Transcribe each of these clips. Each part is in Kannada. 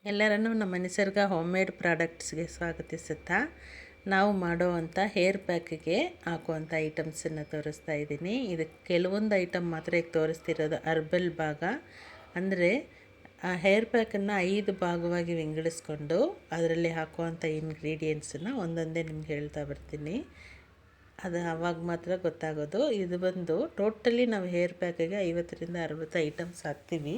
ಎಲ್ಲರನ್ನೂ ನಮ್ಮ ನಿಸರ್ಗ ಹೋಮ್ ಮೇಡ್ ಪ್ರಾಡಕ್ಟ್ಸ್ಗೆ ಸ್ವಾಗತಿಸುತ್ತಾ ನಾವು ಮಾಡುವಂಥ ಹೇರ್ ಪ್ಯಾಕಿಗೆ ಹಾಕುವಂಥ ಐಟಮ್ಸನ್ನು ತೋರಿಸ್ತಾ ಇದ್ದೀನಿ. ಇದು ಕೆಲವೊಂದು ಐಟಮ್ ಮಾತ್ರ ಈಗ ತೋರಿಸ್ತಿರೋದು ಅರ್ಬಲ್ ಭಾಗ. ಅಂದರೆ ಆ ಹೇರ್ ಪ್ಯಾಕನ್ನು 5 ಭಾಗವಾಗಿ ವಿಂಗಡಿಸ್ಕೊಂಡು ಅದರಲ್ಲಿ ಹಾಕುವಂಥ ಇಂಗ್ರೀಡಿಯೆಂಟ್ಸನ್ನು ಒಂದೊಂದೇ ನಿಮ್ಗೆ ಹೇಳ್ತಾ ಬರ್ತೀನಿ. ಅದು ಆವಾಗ ಮಾತ್ರ ಗೊತ್ತಾಗೋದು. ಇದು ಬಂದು ಟೋಟಲಿ ನಾವು ಹೇರ್ ಪ್ಯಾಕಿಗೆ 50ರಿಂದ 60 ಐಟಮ್ಸ್ ಹಾಕ್ತೀವಿ.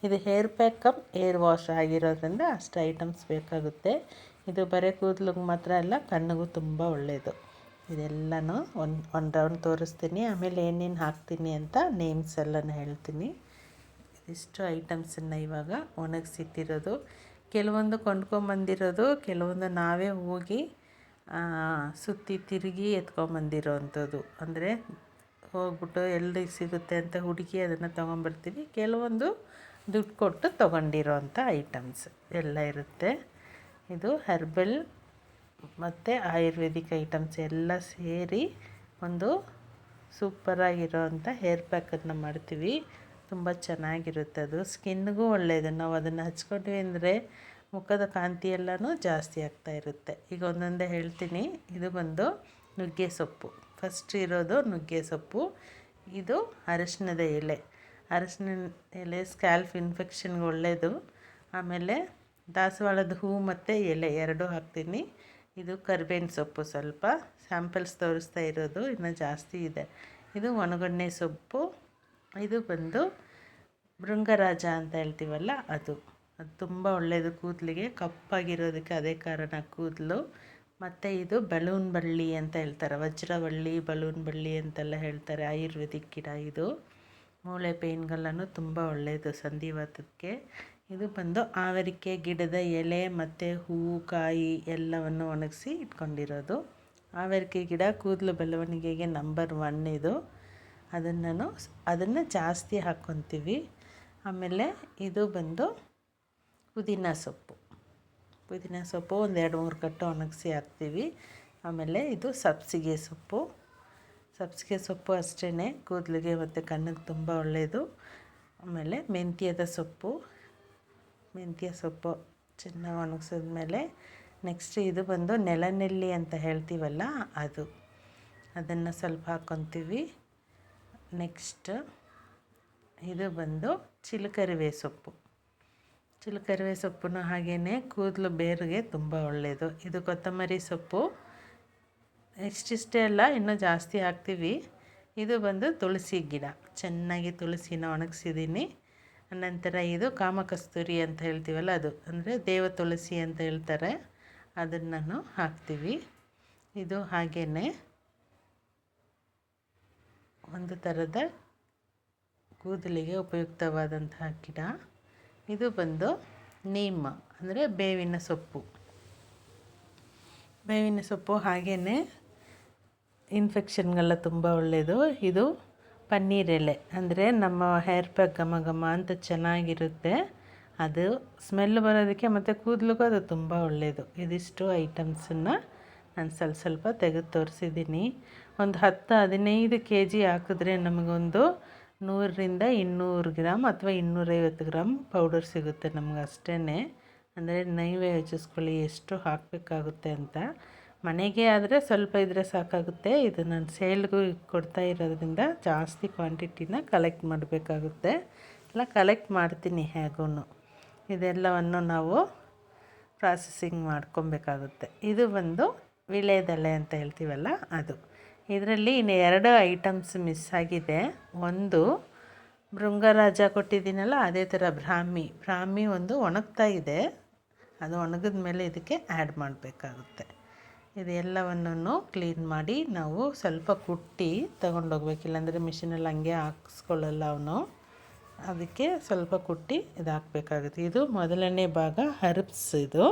ಇದು hair pack come hair wash ಆಗಿರೋದ್ರಿಂದ ಅಷ್ಟು ಐಟಮ್ಸ್ ಬೇಕಾಗುತ್ತೆ. ಇದು ಬರೀ ಕೂದಲಿಗೆ ಮಾತ್ರ ಅಲ್ಲ, ಕಣ್ಣಿಗೂ ತುಂಬ ಒಳ್ಳೆಯದು. ಇದೆಲ್ಲನೂ ಒಂದು ರೌಂಡ್ ತೋರಿಸ್ತೀನಿ, ಆಮೇಲೆ ಏನೇನು ಹಾಕ್ತೀನಿ ಅಂತ ನೇಮ್ಸ್ ಎಲ್ಲನೂ ಹೇಳ್ತೀನಿ. ಇಷ್ಟು ಐಟಮ್ಸನ್ನು ಇವಾಗ ಒಣಗಿಸಿಟ್ಟಿರೋದು, ಕೆಲವೊಂದು ಕೊಂಡ್ಕೊಂಬಂದಿರೋದು, ಕೆಲವೊಂದು ನಾವೇ ಹೋಗಿ ಸುತ್ತಿ ತಿರುಗಿ ಎತ್ಕೊಂಬಂದಿರೋ ಅಂಥದ್ದು. ಅಂದರೆ ಹೋಗ್ಬಿಟ್ಟು ಎಲ್ಲಿ ಸಿಗುತ್ತೆ ಅಂತ ಹುಡುಕಿ ಅದನ್ನು ತೊಗೊಂಬರ್ತೀವಿ. ಕೆಲವೊಂದು ದುಡ್ಡು ಕೊಟ್ಟು ತೊಗೊಂಡಿರೋ ಅಂಥ ಐಟಮ್ಸ್ ಎಲ್ಲ ಇರುತ್ತೆ. ಇದು ಹರ್ಬಲ್ ಮತ್ತು ಆಯುರ್ವೇದಿಕ್ ಐಟಮ್ಸ್ ಎಲ್ಲ ಸೇರಿ ಒಂದು ಸೂಪರಾಗಿರೋ ಅಂಥ ಹೇರ್ ಪ್ಯಾಕನ್ನು ಮಾಡ್ತೀವಿ. ತುಂಬ ಚೆನ್ನಾಗಿರುತ್ತೆ. ಅದು ಸ್ಕಿನ್ನಿಗೂ ಒಳ್ಳೆಯದು. ನಾವು ಅದನ್ನು ಹಚ್ಕೊಂಡ್ವಿ ಅಂದರೆ ಮುಖದ ಕಾಂತಿ ಎಲ್ಲನೂ ಜಾಸ್ತಿ ಆಗ್ತಾ ಇರುತ್ತೆ. ಈಗ ಒಂದೊಂದೇ ಹೇಳ್ತೀನಿ. ಇದು ಬಂದು ನುಗ್ಗೆ ಸೊಪ್ಪು, ಫಸ್ಟ್ ಇರೋದು ನುಗ್ಗೆ ಸೊಪ್ಪು. ಇದು ಅರಶಿನದ ಎಲೆ. ಅರಶಿನ ಎಲೆ ಸ್ಕ್ಯಾಲ್ಪ್ ಇನ್ಫೆಕ್ಷನ್ಗೆ ಒಳ್ಳೆಯದು. ಆಮೇಲೆ ದಾಸವಾಳದ ಹೂವು ಮತ್ತು ಎಲೆ ಎರಡೂ ಹಾಕ್ತೀನಿ. ಇದು ಕರಿಬೇವಿನ ಸೊಪ್ಪು, ಸ್ವಲ್ಪ ಸ್ಯಾಂಪಲ್ಸ್ ತೋರಿಸ್ತಾ ಇರೋದು, ಇನ್ನು ಜಾಸ್ತಿ ಇದೆ. ಇದು ಒಣಗಣ್ಣೆ ಸೊಪ್ಪು. ಇದು ಬಂದು ಭೃಂಗರಾಜ ಅಂತ ಹೇಳ್ತೀವಲ್ಲ ಅದು ತುಂಬ ಒಳ್ಳೆಯದು ಕೂದಲಿಗೆ, ಕಪ್ಪಾಗಿರೋದಕ್ಕೆ ಅದೇ ಕಾರಣ ಕೂದಲು. ಮತ್ತು ಇದು ಬಲೂನ್ ಬಳ್ಳಿ ಅಂತ ಹೇಳ್ತಾರೆ, ವಜ್ರವಳ್ಳಿ ಬಲೂನ್ ಬಳ್ಳಿ ಅಂತೆಲ್ಲ ಹೇಳ್ತಾರೆ. ಆಯುರ್ವೇದಿಕ್ ಗಿಡ ಇದು. ಮೂಳೆ ಪೇಯ್ನ್ಗೆಲ್ಲನೂ ತುಂಬ ಒಳ್ಳೆಯದು, ಸಂಧಿವಾತಕ್ಕೆ. ಇದು ಬಂದು ಆವರಿಕೆ ಗಿಡದ ಎಲೆ ಮತ್ತು ಹೂವು ಕಾಯಿ ಎಲ್ಲವನ್ನು ಒಣಗಿಸಿ ಇಟ್ಕೊಂಡಿರೋದು. ಆವರಿಕೆ ಗಿಡ ಕೂದಲು ಬೆಳವಣಿಗೆಗೆ ನಂಬರ್ 1 ಇದು. ಅದನ್ನು ಜಾಸ್ತಿ ಹಾಕ್ಕೊತೀವಿ. ಆಮೇಲೆ ಇದು ಬಂದು ಪುದೀನ ಸೊಪ್ಪು. ಪುದೀನ ಸೊಪ್ಪು ಒಂದು 2-3 ಕಟ್ಟು ಒಣಗಿಸಿ ಹಾಕ್ತೀವಿ. ಆಮೇಲೆ ಇದು ಸಬ್ಸಿಗೆ ಸೊಪ್ಪು. ಸಬ್ಸಿಗೆ ಸೊಪ್ಪು ಅಷ್ಟೇ ಕೂದಲಿಗೆ ಮತ್ತು ಕಣ್ಣಿಗೆ ತುಂಬ ಒಳ್ಳೆಯದು. ಆಮೇಲೆ ಮೆಂತ್ಯದ ಸೊಪ್ಪು. ಮೆಂತ್ಯ ಸೊಪ್ಪು ಚೆನ್ನಾಗಿ ಒಣಗಿಸಿದ್ಮೇಲೆ ನೆಕ್ಸ್ಟ್ ಇದು ಬಂದು ನೆಲನೆಲ್ಲಿ ಅಂತ ಹೇಳ್ತೀವಲ್ಲ ಅದು, ಅದನ್ನು ಸ್ವಲ್ಪ ಹಾಕ್ಕೊತೀವಿ. ನೆಕ್ಸ್ಟ್ ಇದು ಬಂದು ಚಿಲಕರಿವೆ ಸೊಪ್ಪು. ಚಿಲಕರಿವೆ ಸೊಪ್ಪನ್ನು ಹಾಗೆಯೇ ಕೂದಲು ಬೇರಿಗೆ ತುಂಬ ಒಳ್ಳೆಯದು. ಇದು ಕೊತ್ತಂಬರಿ ಸೊಪ್ಪು. ಇಷ್ಟಿಷ್ಟೇ ಅಲ್ಲ, ಇನ್ನೂ ಜಾಸ್ತಿ ಹಾಕ್ತೀವಿ. ಇದು ಬಂದು ತುಳಸಿ ಗಿಡ. ಚೆನ್ನಾಗಿ ತುಳಸಿನ ಒಣಗಿಸಿದ್ದೀನಿ. ನಂತರ ಇದು ಕಾಮಕಸ್ತೂರಿ ಅಂತ ಹೇಳ್ತೀವಲ್ಲ ಅದು, ಅಂದರೆ ದೇವ ತುಳಸಿ ಅಂತ ಹೇಳ್ತಾರೆ, ಅದನ್ನು ಹಾಕ್ತೀವಿ. ಇದು ಹಾಗೆಯೇ ಒಂದು ಥರದ ಕೂದಲಿಗೆ ಉಪಯುಕ್ತವಾದಂತಹ ಗಿಡ. ಇದು ಬಂದು ನೀಮ್, ಅಂದರೆ ಬೇವಿನ ಸೊಪ್ಪು. ಬೇವಿನ ಸೊಪ್ಪು ಹಾಗೆಯೇ ಇನ್ಫೆಕ್ಷನ್ಗೆಲ್ಲ ತುಂಬ ಒಳ್ಳೆಯದು. ಇದು ಪನ್ನೀರ್ ಎಲೆ, ಅಂದರೆ ನಮ್ಮ ಹೇರ್ ಪ್ಯಾಕ್ ಘಮ ಘಮ ಅಂತ ಚೆನ್ನಾಗಿರುತ್ತೆ. ಅದು ಸ್ಮೆಲ್ ಬರೋದಕ್ಕೆ ಮತ್ತು ಕೂದಲಿಗೂ ಅದು ತುಂಬ ಒಳ್ಳೆಯದು. ಇದಿಷ್ಟು ಐಟಮ್ಸನ್ನು ನಾನು ಸ್ವಲ್ಪ ತೆಗೆದು ತೋರಿಸಿದ್ದೀನಿ. ಒಂದು 10-15 kg ಹಾಕಿದ್ರೆ ನಮಗೊಂದು 100ರಿಂದ 200 ಗ್ರಾಮ್ ಅಥವಾ 250 ಗ್ರಾಮ್ ಪೌಡರ್ ಸಿಗುತ್ತೆ ನಮ್ಗೆ ಅಷ್ಟೇ. ಅಂದರೆ ನೀವೇ ಯೋಚಿಸ್ಕೊಳ್ಳಿ ಎಷ್ಟು ಹಾಕಬೇಕಾಗುತ್ತೆ ಅಂತ. ಮನೆಗೆ ಆದರೆ ಸ್ವಲ್ಪ ಇದ್ದರೆ ಸಾಕಾಗುತ್ತೆ. ಇದು ನಾನು ಸೇಲ್ಗೂ ಕೊಡ್ತಾ ಇರೋದ್ರಿಂದ ಜಾಸ್ತಿ ಕ್ವಾಂಟಿಟಿನ ಕಲೆಕ್ಟ್ ಮಾಡಬೇಕಾಗುತ್ತೆ. ಎಲ್ಲ ಕಲೆಕ್ಟ್ ಮಾಡ್ತೀನಿ ಹೇಗೂ. ಇದೆಲ್ಲವನ್ನು ನಾವು ಪ್ರಾಸೆಸಿಂಗ್ ಮಾಡ್ಕೊಬೇಕಾಗುತ್ತೆ. ಇದು ಬಂದು ವೀಳ್ಯದೆಲೆ ಅಂತ ಹೇಳ್ತೀವಲ್ಲ ಅದು. ಇದರಲ್ಲಿ ಇನ್ನು 2 ಐಟಮ್ಸ್ ಮಿಸ್ ಆಗಿದೆ. ಒಂದು ಭೃಂಗರಾಜ ಕೊಟ್ಟಿದ್ದೀನಲ್ಲ, ಅದೇ ಥರ ಬ್ರಾಹ್ಮಿ ಒಂದು ಒಣಗ್ತಾ ಇದೆ. ಅದು ಒಣಗಿದ ಮೇಲೆ ಇದಕ್ಕೆ ಆ್ಯಡ್ ಮಾಡಬೇಕಾಗುತ್ತೆ. ಇದೆಲ್ಲವನ್ನು ಕ್ಲೀನ್ ಮಾಡಿ ನಾವು ಸ್ವಲ್ಪ ಕುಟ್ಟಿ ತೊಗೊಂಡೋಗ್ಬೇಕು, ಇಲ್ಲಾಂದರೆ ಮಿಷಿನಲ್ಲಿ ಹಂಗೆ ಹಾಕ್ಸ್ಕೊಳ್ಳಲ್ಲ ಅವನು. ಅದಕ್ಕೆ ಸ್ವಲ್ಪ ಕುಟ್ಟಿ ಇದು ಹಾಕಬೇಕಾಗುತ್ತೆ. ಇದು ಮೊದಲನೇ ಭಾಗ ಹರ್ಬ್ಸ್. ಇದು